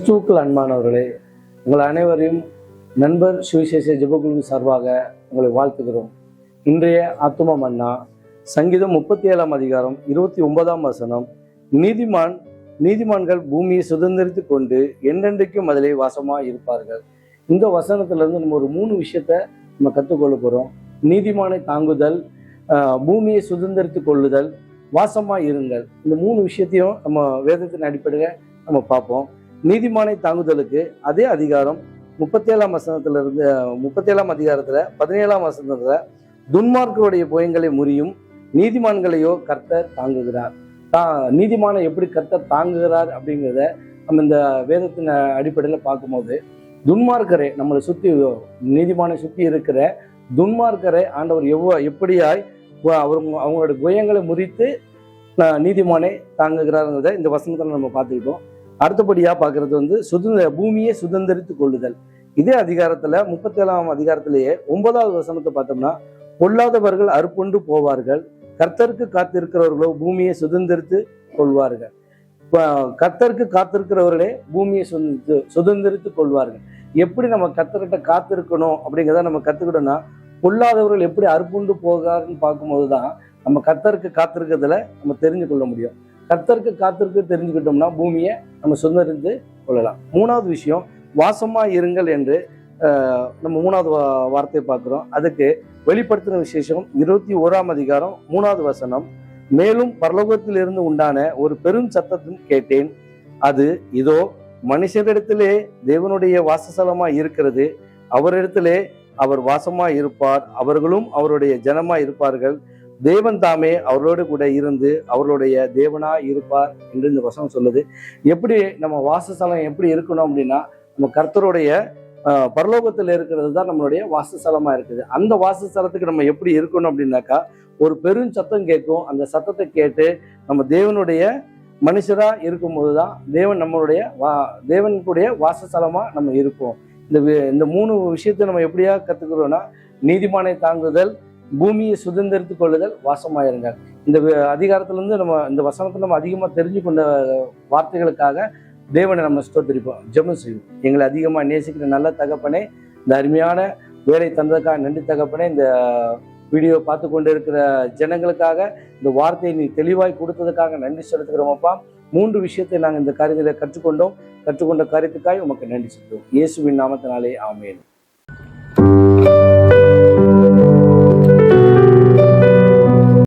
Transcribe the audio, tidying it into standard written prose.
கிறிஸ்துவுக்குள் அன்பானவர்களே, உங்கள் அனைவரையும் நண்பர் சுவிசேஷ ஜெபக்குழு சார்பாக உங்களை வாழ்த்துகிறோம். இன்றைய ஆத்தும மன்னா சங்கீதம் 37 அதிகாரம் 29 நீதிமான்கள் பூமியை சுதந்திரித்து கொண்டு என்றென்றைக்கும் அதிலே வாசமாக இருப்பார்கள். இந்த வசனத்திலிருந்து நம்ம ஒரு 3 விஷயத்த நம்ம கற்றுக்கொள்ள போகிறோம். நீதிமானை தாங்குதல், பூமியை சுதந்திரித்து கொள்ளுதல், வாசமாக இருங்கள். இந்த 3 விஷயத்தையும் நம்ம வேதத்தின் அடிப்படையில் நம்ம பார்ப்போம். நீதிமானை தாங்குதலுக்கு அதே அதிகாரம் 37 அதிகாரத்துல 17 துன்மார்க்கருடைய புயங்களை முறியும், நீதிமான்களையோ கர்த்தர் தாங்குகிறார். நீதிமானை எப்படி கர்த்தர் தாங்குகிறார் அப்படிங்கிறத நம்ம இந்த வேதத்தின் அடிப்படையில் பார்க்கும்போது, துன்மார்க்கரை நம்மளை சுற்றி, நீதிமானை சுற்றி இருக்கிற துன்மார்க்கரை ஆண்டவர் எப்படியாய் அவங்களுடைய புயங்களை முறித்து நீதிமானை தாங்குகிறாருங்கிறத இந்த வசனத்தில் நம்ம பார்த்துக்கிட்டோம். அடுத்தபடியா பார்க்கறது பூமியை சுதந்திரித்து கொள்ளுதல். இதே அதிகாரத்துல 37 அதிகாரத்திலேயே 9வது வசனத்தை பார்த்தோம்னா, பொல்லாதவர்கள் அறுப்புண்டு போவார்கள், கர்த்தருக்கு காத்திருக்கிறவர்களோ பூமியை சுதந்திரித்து கொள்வார்கள். கர்த்தருக்கு காத்திருக்கிறவர்களே பூமியை சுதந்திரித்து கொள்வார்கள். எப்படி நம்ம கர்த்தர்கிட்ட காத்திருக்கணும் அப்படிங்கிறத நம்ம கத்துக்கிட்டோம்னா, பொல்லாதவர்கள் எப்படி அறுப்புண்டு போகிறாருன்னு பார்க்கும்போது தான் நம்ம கர்த்தருக்கு காத்திருக்கிறதுல நம்ம தெரிஞ்சு கொள்ள முடியும். கர்த்தருக்கு காத்திருக்கு தெரிஞ்சுக்கிட்டோம்னா பூமியை நம்ம சுதந்திரித்து கொள்ளலாம். 3வது விஷயம், வாசமா இருங்கள் என்று நம்ம 3வது வார்த்தையை பார்க்கிறோம். அதுக்கு வெளிப்படுத்தின விசேஷம் 21 அதிகாரம் 3வது வசனம், மேலும் பரலோகத்திலிருந்து உண்டான ஒரு பெரும் சத்தத்தையும் கேட்டேன். அது இதோ மனுஷரிடத்திலே தேவனுடைய வாசஸ்தலமா இருக்கிறது, அவரிடத்திலே அவர் வாசமா இருப்பார், அவர்களும் அவருடைய ஜனமா இருப்பார்கள், தேவன் தாமே அவர்களோடு கூட இருந்து அவர்களுடைய தேவனா இருப்பார் என்று இந்த வசனம் சொல்லுது. எப்படி நம்ம வாசஸ்தலம் எப்படி இருக்கணும் அப்படின்னா, நம்ம கர்த்தருடைய பரலோகத்தில் இருக்கிறது தான் நம்மளுடைய வாசஸ்தலமா இருக்குது. அந்த வாசஸ்தலத்துக்கு நம்ம எப்படி இருக்கணும் அப்படின்னாக்கா, ஒரு பெரும் சத்தம் கேட்கும். அந்த சத்தத்தை கேட்டு நம்ம தேவனுடைய மனுஷரா இருக்கும்போது தான் தேவன் நம்மளுடைய தேவனுடைய வாசஸ்தலமா நம்ம இருப்போம். இந்த 3 விஷயத்தை நம்ம எப்படியா கத்துக்கிறோம்னா, நீதிமானை தாங்குதல், பூமியை சுதந்திரித்து கொள்ளுதல், வாசமாயிருங்க. இந்த அதிகாரத்திலிருந்து நம்ம இந்த வசனத்தை நம்ம அதிகமாக தெரிஞ்சு கொண்ட வார்த்தைகளுக்காக தேவனை நம்ம ஸ்தோத்திரிப்போம், ஜெபம் செய்வோம். எங்களை அதிகமாக நேசிக்கிற நல்ல தகப்பனே, இந்த அருமையான வேலை தந்ததுக்காக நன்றி தகப்பனே. இந்த வீடியோ பார்த்து கொண்டு இருக்கிற ஜனங்களுக்காக இந்த வார்த்தையை நீ தெளிவாய் கொடுத்ததுக்காக நன்றி செலுத்துகிறோமப்பா. 3 விஷயத்தை நாங்கள் இந்த காரியத்தில் கற்றுக்கொண்ட காரியத்துக்காக உமக்கு நன்றி செலுத்துவோம். இயேசுவின் நாமத்தினாலே ஆமென்.